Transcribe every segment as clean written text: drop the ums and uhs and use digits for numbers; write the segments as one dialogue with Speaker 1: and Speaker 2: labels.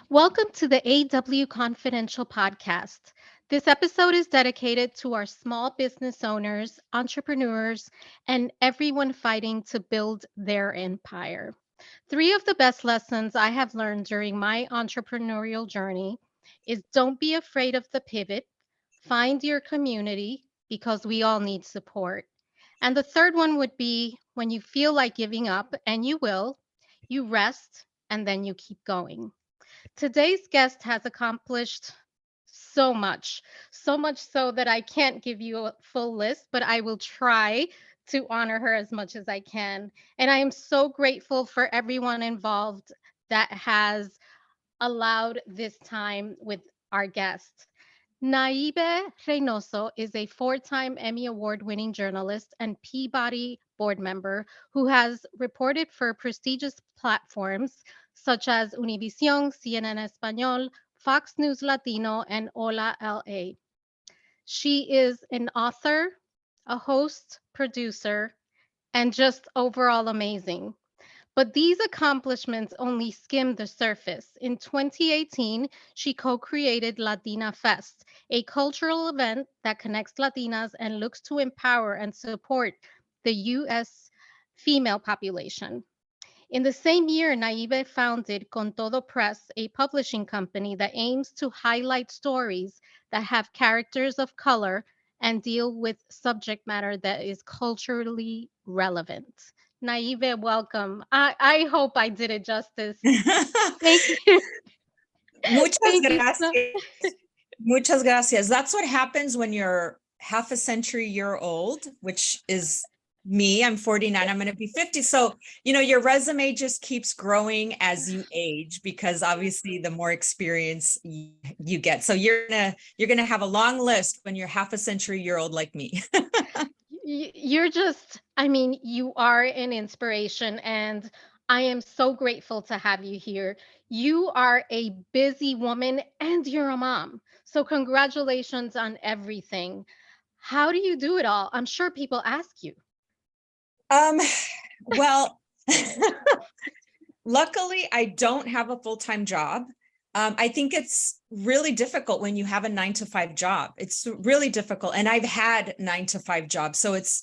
Speaker 1: Welcome to the AW Confidential podcast. This episode is dedicated to our small business owners, entrepreneurs, and everyone fighting to build their empire. Three of the best lessons I have learned during my entrepreneurial journey is don't be afraid of the pivot, find your community because we all need support. And the third one would be when you feel like giving up, and you will, you rest and then you keep going. Today's guest has accomplished so much so that I can't give you a full list, but I will try to honor her as much as I can. And I am so grateful for everyone involved that has allowed this time with our guest. Naibe Reynoso is a four-time Emmy Award winning journalist and Peabody board member who has reported for prestigious platforms such as Univision, CNN Español, Fox News Latino, and Hola LA. She is an author, a host, producer, and just overall amazing. But these accomplishments only skimmed the surface. In 2018, she co created Latinafest, a cultural event that connects Latinas and looks to empower and support the U.S. female population. In the same year, Naibe founded Con Todo Press, a publishing company that aims to highlight stories that have characters of color and deal with subject matter that is culturally relevant. Naive, welcome. I hope I did it justice. Thank you.
Speaker 2: Muchas
Speaker 1: Thank you so.
Speaker 2: gracias. Muchas gracias. That's what happens when you're half a century old, which is me. I'm 49. I'm going to be 50. So, your resume just keeps growing as you age because obviously the more experience you get. So you're gonna have a long list when you're half a century old like me.
Speaker 1: You're just, I mean, you are an inspiration, and I am so grateful to have you here. You are a busy woman and you're a mom. So, congratulations on everything. How do you do it all? I'm sure people ask you.
Speaker 2: Um, well, luckily, I don't have a full-time job. I think it's really difficult when you have a 9-to-5 job. It's really difficult. And I've had 9-to-5 jobs. So it's,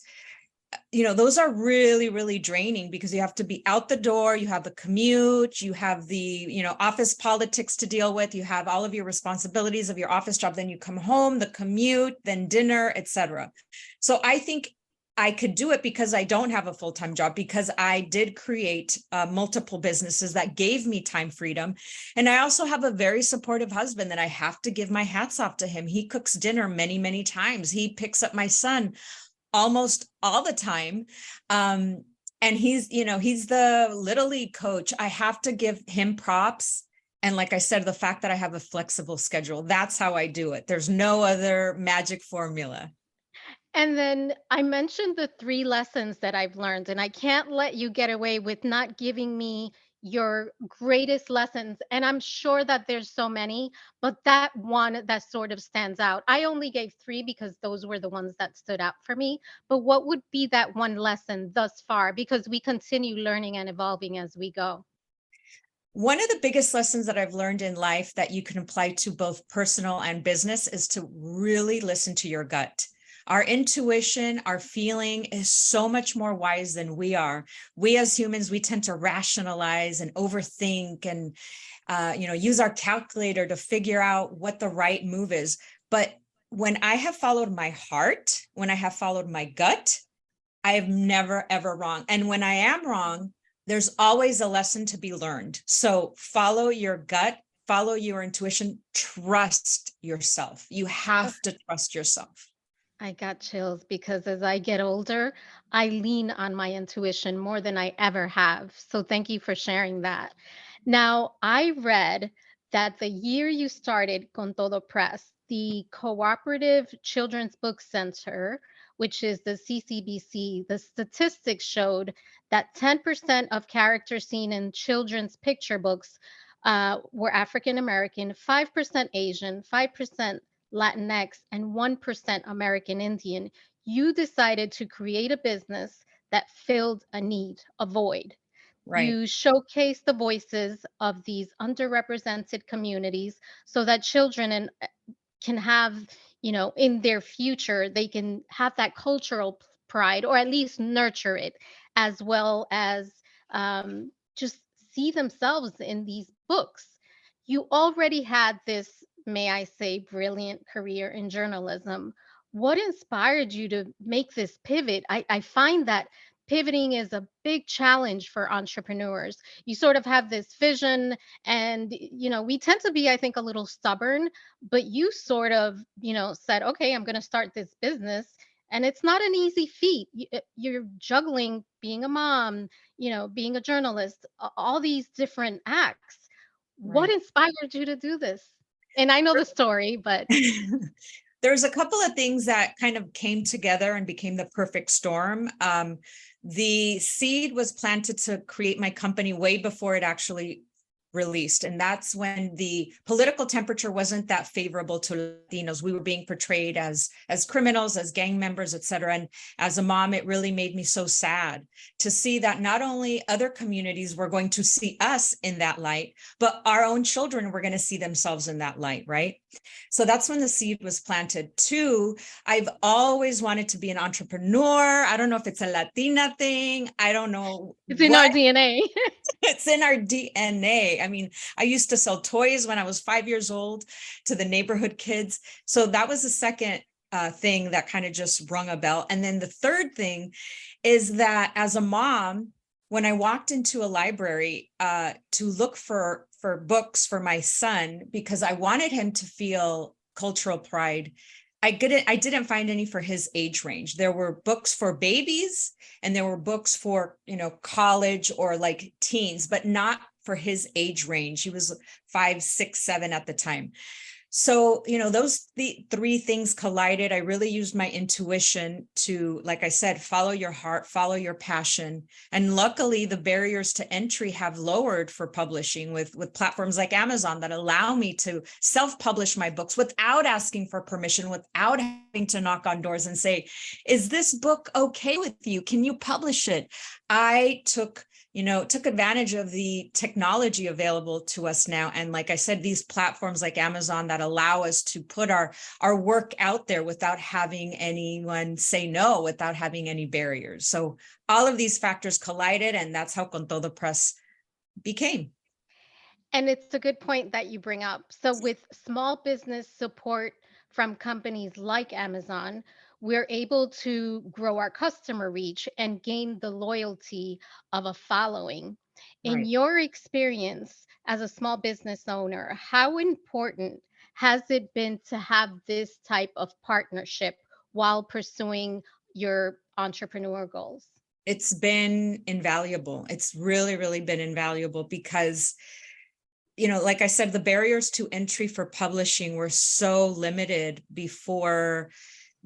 Speaker 2: those are really, really draining because you have to be out the door. You have the commute, you have the, office politics to deal with. You have all of your responsibilities of your office job. Then you come home, the commute, then dinner, etc. So I think I could do it because I don't have a full-time job, because I did create multiple businesses that gave me time freedom. And I also have a very supportive husband that I have to give my hats off to him. He cooks dinner many, many times. He picks up my son almost all the time. And he's the Little League coach. I have to give him props. And like I said, the fact that I have a flexible schedule, that's how I do it. There's no other magic formula.
Speaker 1: And then I mentioned the three lessons that I've learned, and I can't let you get away with not giving me your greatest lessons. And I'm sure that there's so many, but that one that sort of stands out. I only gave three because those were the ones that stood out for me. But what would be that one lesson thus far? Because we continue learning and evolving as we go.
Speaker 2: One of the biggest lessons that I've learned in life that you can apply to both personal and business is to really listen to your gut. Our intuition, our feeling is so much more wise than we are. We as humans, we tend to rationalize and overthink and, use our calculator to figure out what the right move is. But when I have followed my heart, when I have followed my gut, I have never, ever wrong. And when I am wrong, there's always a lesson to be learned. So follow your gut, follow your intuition, trust yourself. You have to trust yourself.
Speaker 1: I got chills because as I get older, I lean on my intuition more than I ever have. So thank you for sharing that. Now, I read that the year you started Con Todo Press, the Cooperative Children's Book Center, which is the CCBC, the statistics showed that 10% of characters seen in children's picture books were African American, 5% Asian, 5% Latinx, and 1% American Indian. You decided to create a business that filled a need, a void.
Speaker 2: Right.
Speaker 1: You showcase the voices of these underrepresented communities so that children can have, in their future, they can have that cultural pride, or at least nurture it, as well as just see themselves in these books. You already had this, may I say, brilliant career in journalism. What inspired you to make this pivot? I find that pivoting is a big challenge for entrepreneurs. You sort of have this vision, and we tend to be, I think, a little stubborn, but you sort of, said, okay, I'm going to start this business. And it's not an easy feat. You're juggling being a mom, being a journalist, all these different acts. What
Speaker 2: Right.
Speaker 1: inspired you to do this? And I know the story, but
Speaker 2: There's a couple of things that kind of came together and became the perfect storm. The seed was planted to create my company way before it actually released. And that's when the political temperature wasn't that favorable to Latinos. We were being portrayed as criminals, as gang members, et cetera. And as a mom, it really made me so sad to see that not only other communities were going to see us in that light, but our own children were going to see themselves in that light, right? So that's when the seed was planted. Two, I've always wanted to be an entrepreneur. I don't know if it's a Latina thing. I don't know
Speaker 1: it's in our
Speaker 2: what.
Speaker 1: DNA.
Speaker 2: It's in our DNA. I mean, I used to sell toys when I was 5 years old to the neighborhood kids. So that was the second thing that kind of just rung a bell. And then the third thing is that as a mom, when I walked into a library to look for books for my son, because I wanted him to feel cultural pride, I didn't find any for his age range. There were books for babies and there were books for, college or like teens, but not for his age range. He was 5, 6, 7 at the time. So, the three things collided. I really used my intuition to, like I said, follow your heart, follow your passion. And luckily, the barriers to entry have lowered for publishing with platforms like Amazon that allow me to self-publish my books without asking for permission, without having to knock on doors and say, is this book okay with you? Can you publish it? I took advantage of the technology available to us now. And like I said, these platforms like Amazon that allow us to put our work out there without having anyone say no, without having any barriers. So all of these factors collided, and that's how Con Todo Press became.
Speaker 1: And it's a good point that you bring up. So, with small business support from companies like Amazon, we're able to grow our customer reach and gain the loyalty of a following. In
Speaker 2: Right.
Speaker 1: your experience as a small business owner, how important has it been to have this type of partnership while pursuing your entrepreneur goals?
Speaker 2: It's been invaluable. It's really, really been invaluable because like I said, the barriers to entry for publishing were so limited before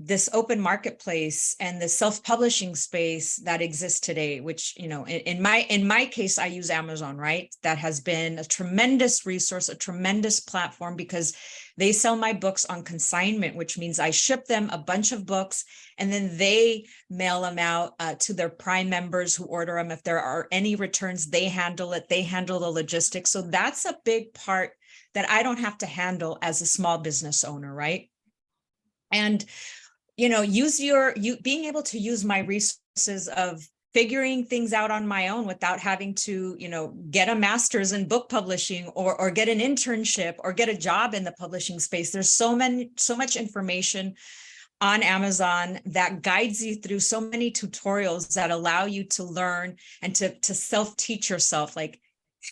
Speaker 2: this open marketplace and the self-publishing space that exists today, which, in my case, I use Amazon, right? That has been a tremendous resource, a tremendous platform, because they sell my books on consignment, which means I ship them a bunch of books and then they mail them out to their Prime members who order them. If there are any returns, they handle it. They handle the logistics. So that's a big part that I don't have to handle as a small business owner, right? And being able to use my resources of figuring things out on my own without having to, get a master's in book publishing or get an internship or get a job in the publishing space. There's so much information on Amazon that guides you through so many tutorials that allow you to learn and to self-teach yourself. Like,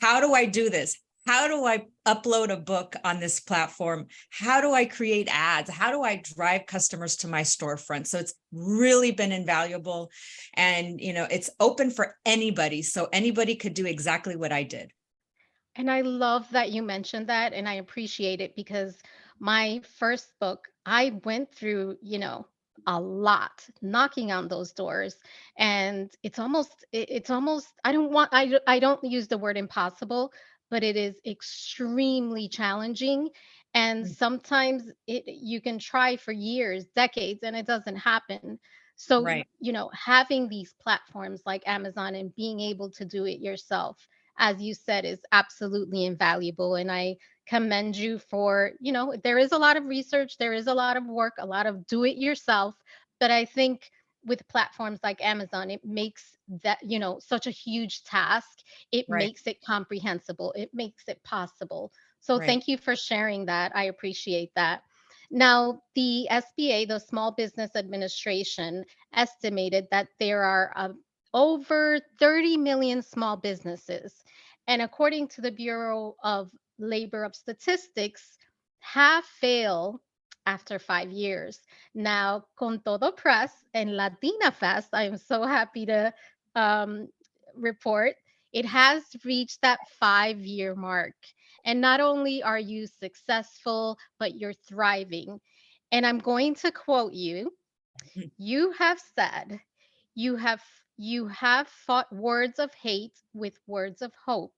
Speaker 2: how do I do this? How do I upload a book on this platform? How do I create ads? How do I drive customers to my storefront? So it's really been invaluable. And, it's open for anybody. So anybody could do exactly what I did.
Speaker 1: And I love that you mentioned that, and I appreciate it because my first book, I went through, a lot knocking on those doors, and it's almost I don't use the word impossible, but it is extremely challenging. And sometimes you can try for years, decades, and it doesn't happen. So,
Speaker 2: Right.
Speaker 1: having these platforms like Amazon and being able to do it yourself, as you said, is absolutely invaluable. And I commend you for, there is a lot of research, there is a lot of work, a lot of do it yourself. But I think with platforms like Amazon, it makes that, such a huge task. It
Speaker 2: Right.
Speaker 1: makes it comprehensible, it makes it possible. So
Speaker 2: Right.
Speaker 1: thank you for sharing that. I appreciate that. Now, the SBA, the Small Business Administration, estimated that there are over 30 million small businesses. And according to the Bureau of Labor of Statistics, half fail after 5 years. Now, Con Todo Press and Latinafest, I am so happy to um, report, it has reached that 5 year mark. And not only are you successful, but you're thriving. And I'm going to quote you.
Speaker 2: Mm.
Speaker 1: You have said, you have you have fought words of hate with words of hope,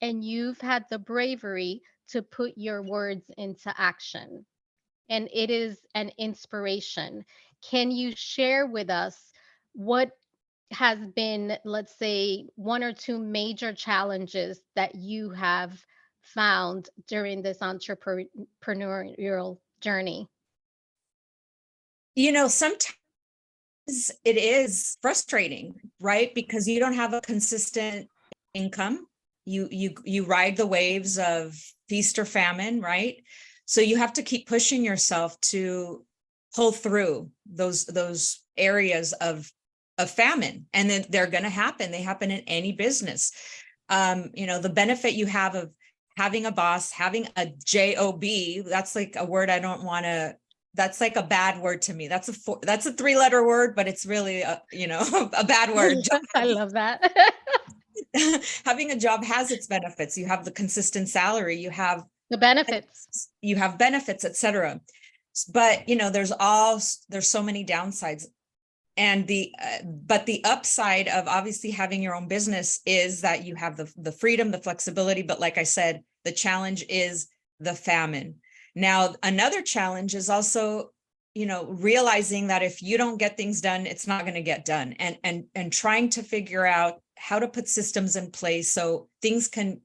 Speaker 1: and you've had the bravery to put your words into action. And it is an inspiration. Can you share with us what has been, let's say, one or two major challenges that you have found during this entrepreneurial journey?
Speaker 2: Sometimes it is frustrating, right? Because you don't have a consistent income. You ride the waves of feast or famine, right? So you have to keep pushing yourself to pull through those areas of famine. And then they're going to happen. They happen in any business. The benefit you have of having a boss, having a job, that's like a word I don't want to, that's like a bad word to me. That's a 3-letter word, but it's really a bad word.
Speaker 1: I love that.
Speaker 2: Having a job has its benefits. You have the consistent salary, you have
Speaker 1: The benefits.
Speaker 2: benefits, etc. But there's so many downsides. And but the upside of obviously having your own business is that you have the freedom, the flexibility. But like I said, the challenge is the famine. Now, another challenge is also, realizing that if you don't get things done, it's not going to get done, and trying to figure out how to put systems in place so things can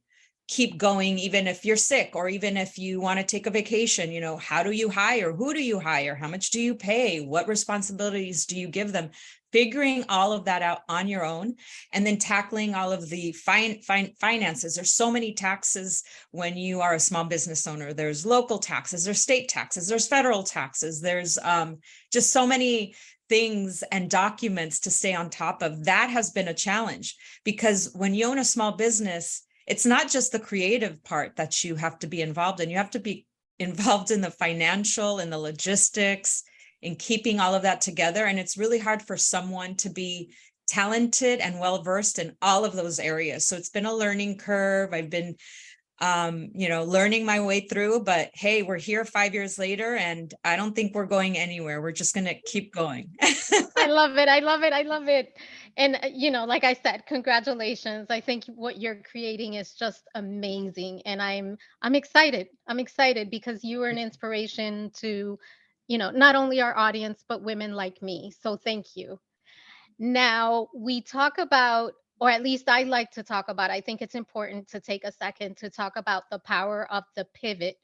Speaker 2: keep going, even if you're sick, or even if you want to take a vacation. How do you hire? Who do you hire? How much do you pay? What responsibilities do you give them? Figuring all of that out on your own, and then tackling all of the finances. There's so many taxes when you are a small business owner. There's local taxes, there's state taxes, there's federal taxes, there's just so many things and documents to stay on top of. That has been a challenge, because when you own a small business, it's not just the creative part that you have to be involved in. You have to be involved in the financial and the logistics, in keeping all of that together. And it's really hard for someone to be talented and well-versed in all of those areas. So it's been a learning curve. I've been, learning my way through, but hey, we're here 5 years later, and I don't think we're going anywhere. We're just going to keep going.
Speaker 1: I love it. I love it. I love it. And like I said, congratulations. I think what you're creating is just amazing, and I'm excited. I'm excited because you are an inspiration to, not only our audience but women like me. So thank you. Now, we talk about, or at least I like to talk about, I think it's important to take a second to talk about the power of the pivot.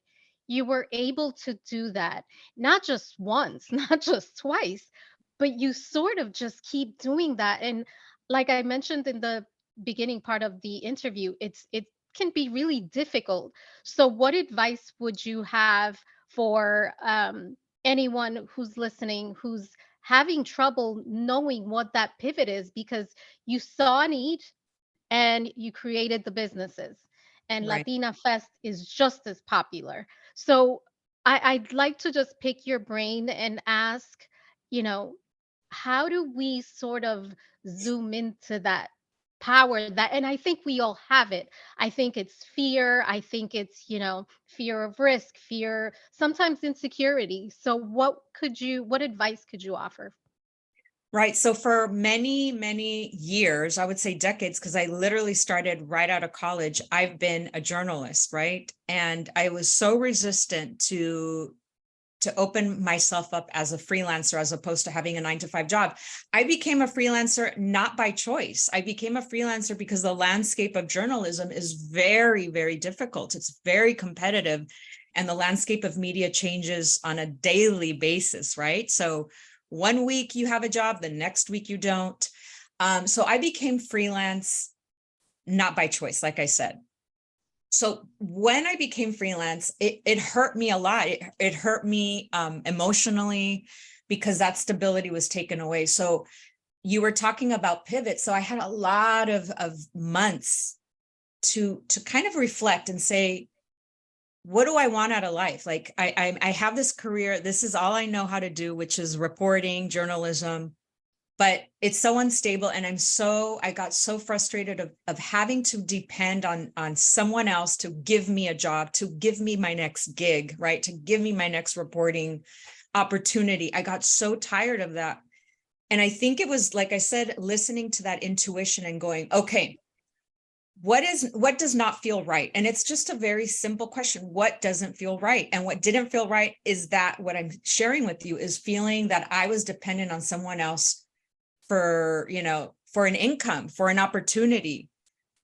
Speaker 1: You were able to do that, not just once, not just twice, but you sort of just keep doing that. And like I mentioned in the beginning part of the interview, it can be really difficult. So, what advice would you have for anyone who's listening, who's having trouble knowing what that pivot is, because you saw a need and you created the businesses, and
Speaker 2: Right.
Speaker 1: Latina Fest is just as popular. So I'd like to just pick your brain and ask, you know, how do we sort of zoom into that power that, and I think we all have it. I think it's fear. I think it's, fear of risk, fear, sometimes insecurity. So what advice could you offer?
Speaker 2: Right. So for many, many years, I would say decades, because I literally started right out of college, I've been a journalist, right? And I was so resistant to to open myself up as a freelancer as opposed to having a 9-to-5 job. I became a freelancer not by choice. I became a freelancer because the landscape of journalism is very, very difficult. It's very competitive, and the landscape of media changes on a daily basis, right? So one week you have a job, the next week you don't. So I became freelance not by choice, like I said. So when I became freelance, it hurt me a lot. It hurt me emotionally because that stability was taken away. So you were talking about pivot. So I had a lot of months to kind of reflect and say, what do I want out of life? Like I have this career. This is all I know how to do, which is reporting, journalism. But it's so unstable. And I got so frustrated of having to depend on someone else to give me a job, to give me my next gig, right? To give me my next reporting opportunity. I got so tired of that. And I think it was, like I said, listening to that intuition and going, okay, what does not feel right? And it's just a very simple question. What doesn't feel right? And what didn't feel right is that what I'm sharing with you is feeling that I was dependent on someone else for an income, for an opportunity.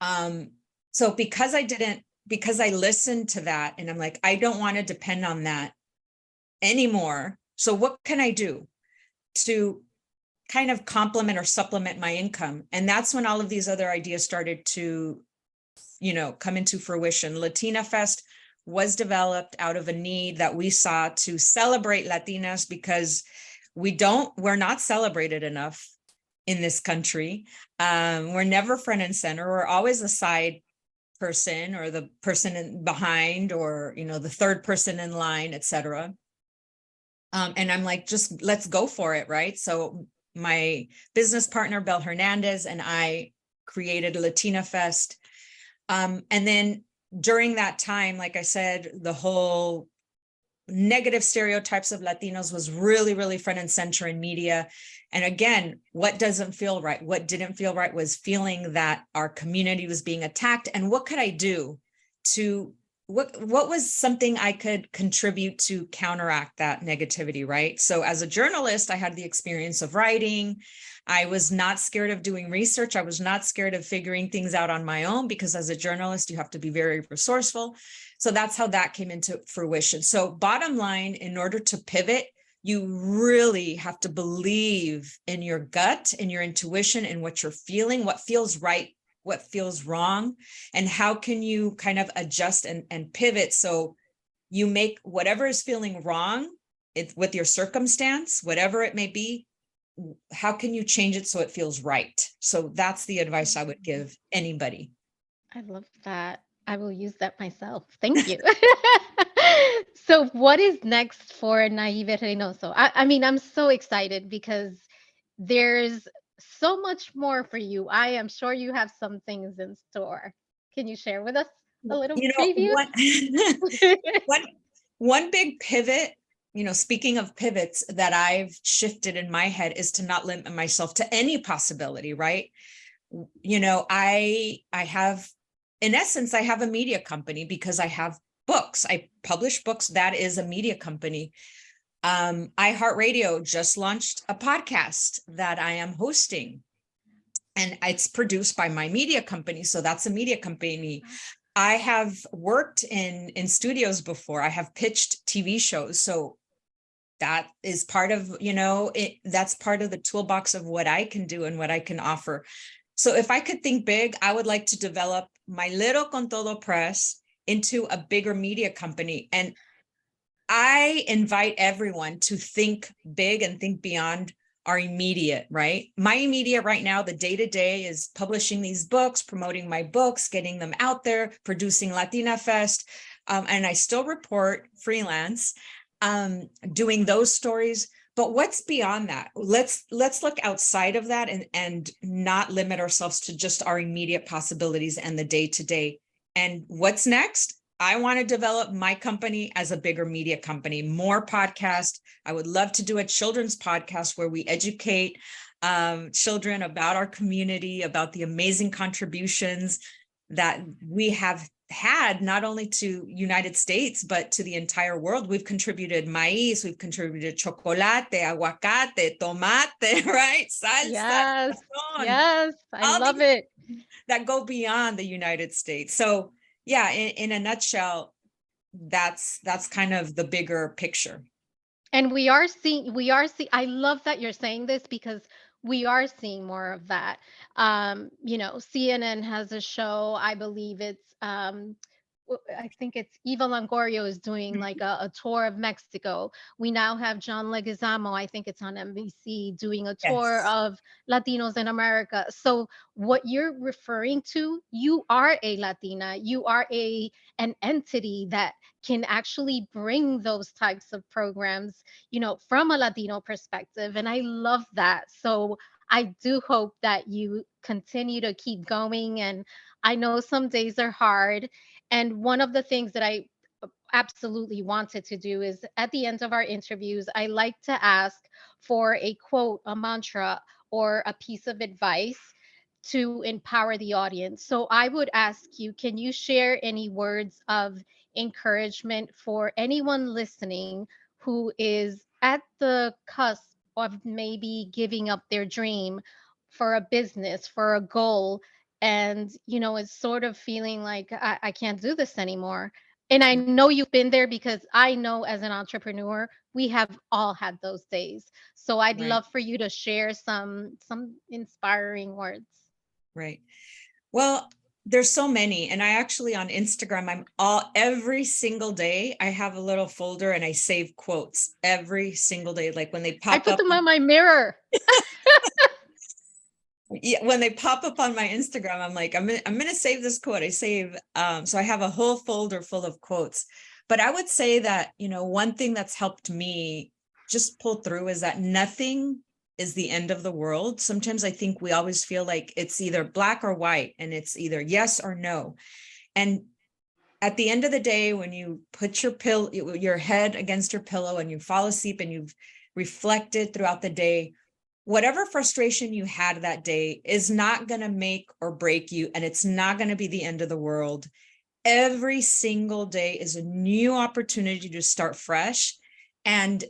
Speaker 2: So because I listened to that and I'm like, I don't want to depend on that anymore. So what can I do to kind of complement or supplement my income? And that's when all of these other ideas started to, come into fruition. Latinafest was developed out of a need that we saw to celebrate Latinas because we're not celebrated enough in this country. We're never front and center. We're always a side person or the person behind or, the third person in line, etc. And I'm like, just let's go for it, right? So my business partner, Bel Hernandez, and I created Latinafest. And then during that time, like I said, the whole negative stereotypes of Latinos was really, really front and center in media. And again, what doesn't feel right? What didn't feel right was feeling that our community was being attacked. And what could I do to, what was something I could contribute to counteract that negativity, right? So as a journalist, I had the experience of writing. I was not scared of doing research. I was not scared of figuring things out on my own, because as a journalist, you have to be very resourceful. So that's how that came into fruition. So bottom line, in order to pivot, you really have to believe in your gut, in your intuition, in what you're feeling, what feels right, what feels wrong, and how can you kind of adjust and pivot so you make whatever is feeling wrong with your circumstance, whatever it may be, how can you change it so it feels right? So that's the advice I would give anybody.
Speaker 1: I love that. I will use that myself. Thank you. So what is next for Naibe Reynoso? I mean, I'm so excited because there's so much more for you. I am sure you have some things in store. Can you share with us a little preview?
Speaker 2: One big pivot, speaking of pivots that I've shifted in my head, is to not limit myself to any possibility, right? I have, in essence, I have a media company because I have books. I publish books. That is a media company. iHeartRadio just launched a podcast that I am hosting, and it's produced by my media company. So that's a media company. I have worked in studios before. I have pitched TV shows. So that is part of, that's part of the toolbox of what I can do and what I can offer. So if I could think big, I would like to develop my little Con Todo Press into a bigger media company. And I invite everyone to think big and think beyond our immediate, right? My immediate right now, the day-to-day is publishing these books, promoting my books, getting them out there, producing Latinafest. And I still report freelance, doing those stories. But what's beyond that? Let's look outside of that and not limit ourselves to just our immediate possibilities and the day-to-day. And what's next? I want to develop my company as a bigger media company, more podcasts. I would love to do a children's podcast where we educate children about our community, about the amazing contributions that we have had not only to United States, but to the entire world. We've contributed maíz, we've contributed chocolate, aguacate, tomate, right? Salsa,
Speaker 1: Yes.
Speaker 2: sazon,
Speaker 1: Yes. I
Speaker 2: all
Speaker 1: love
Speaker 2: these
Speaker 1: it.
Speaker 2: that go beyond the United States. So yeah, in a nutshell, that's kind of the bigger picture.
Speaker 1: And I love that you're saying this because we are seeing more of that. CNN has a show, I believe I think it's Eva Longoria is doing like a tour of Mexico. We now have John Leguizamo, I think it's on NBC, doing a tour
Speaker 2: Yes,
Speaker 1: of Latinos in America. So what you're referring to, you are a Latina, you are an entity that can actually bring those types of programs, from a Latino perspective. And I love that. So I do hope that you continue to keep going. And I know some days are hard. And one of the things that I absolutely wanted to do is at the end of our interviews, I like to ask for a quote, a mantra, or a piece of advice to empower the audience. So I would ask you, can you share any words of encouragement for anyone listening who is at the cusp of maybe giving up their dream for a business, for a goal, and is sort of feeling like I can't do this anymore? And I know you've been there because I know as an entrepreneur, we have all had those days. So I'd
Speaker 2: right,
Speaker 1: love for you to share some inspiring words.
Speaker 2: right. Well, there's so many. And I actually on Instagram, every single day, I have a little folder and I save quotes every single day. Like when they
Speaker 1: I
Speaker 2: pop
Speaker 1: put
Speaker 2: up,
Speaker 1: them on my mirror.
Speaker 2: yeah, when they pop up on my Instagram, I'm like, I'm gonna save this quote. I save, so I have a whole folder full of quotes. But I would say that, one thing that's helped me just pull through is that nothing is the end of the world. Sometimes I think we always feel like it's either black or white, and it's either yes or no. And at the end of the day, when you put your head against your pillow and you fall asleep and you've reflected throughout the day, whatever frustration you had that day is not going to make or break you, and it's not going to be the end of the world. Every single day is a new opportunity to start fresh. And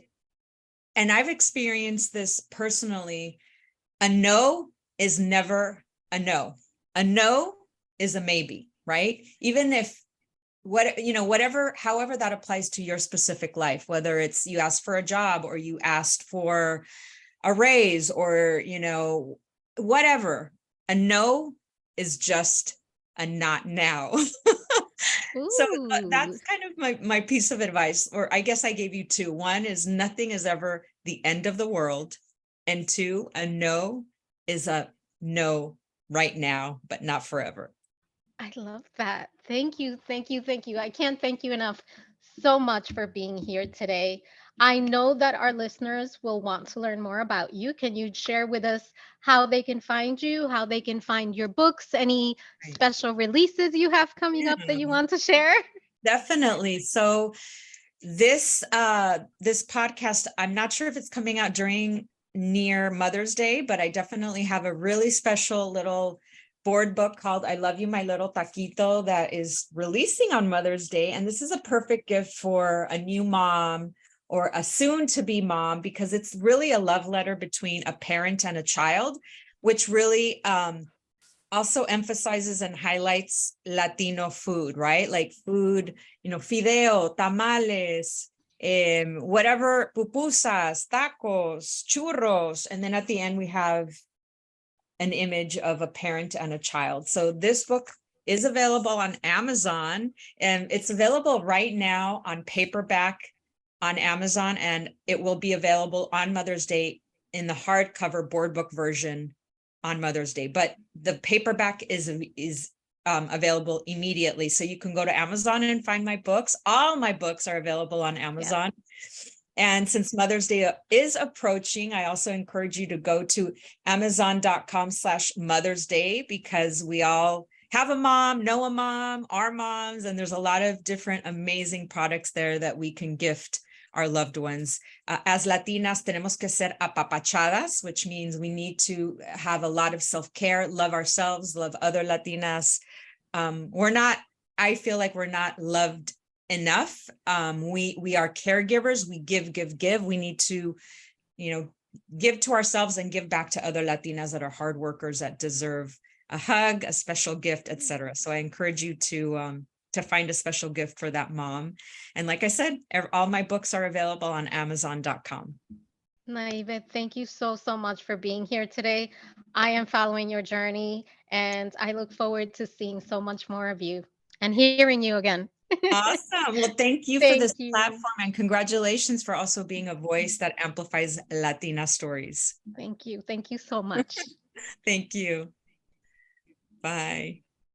Speaker 2: I've experienced this personally. A no is never a no. A no is a maybe, right? Even if however that applies to your specific life, whether it's you asked for a job or you asked for a raise or, whatever, a no is just a not now. So
Speaker 1: Ooh,
Speaker 2: that's kind of my piece of advice, or I guess I gave you two. One is nothing is ever the end of the world. And two, a no is a no right now, but not forever.
Speaker 1: I love that. Thank you. Thank you. Thank you. I can't thank you enough so much for being here today. I know that our listeners will want to learn more about you. Can you share with us how they can find you, how they can find your books, any
Speaker 2: Right.
Speaker 1: special releases you have coming up that
Speaker 2: Yeah,
Speaker 1: you want to share?
Speaker 2: definitely. So this podcast, I'm not sure if it's coming out during near Mother's Day, but I definitely have a really special little board book called I Love You, My Little Taquito that is releasing on Mother's Day. And this is a perfect gift for a new mom or a soon to be mom, because it's really a love letter between a parent and a child, which really also emphasizes and highlights Latino food, right? Like food, fideo, tamales, whatever, pupusas, tacos, churros. And then at the end, we have an image of a parent and a child. So this book is available on Amazon, and it's available right now on paperback on Amazon, and it will be available on Mother's Day in the hardcover board book version on Mother's Day. But the paperback is available immediately. So you can go to Amazon and find my books. All my books are available on
Speaker 1: Yes.
Speaker 2: Amazon. And since Mother's Day is approaching, I also encourage you to go to amazon.com/Mother's Day, because we all have a mom, know a mom, are moms, and there's a lot of different amazing products there that we can gift our loved ones. As Latinas, tenemos que ser apapachadas, which means we need to have a lot of self-care, love ourselves, love other Latinas. We're not I feel like we're not loved enough. We are caregivers. We give. We need to, give to ourselves and give back to other Latinas that are hard workers that deserve a hug, a special gift, etc. So I encourage you to find a special gift for that mom. And like I said, all my books are available on Amazon.com.
Speaker 1: Naibe, thank you so, so much for being here today. I am following your journey and I look forward to seeing so much more of you and hearing you again.
Speaker 2: Awesome. Well, thank you for
Speaker 1: Thank
Speaker 2: this
Speaker 1: you.
Speaker 2: platform, and congratulations for also being a voice that amplifies Latina stories.
Speaker 1: Thank you. Thank you so much.
Speaker 2: Thank you. Bye.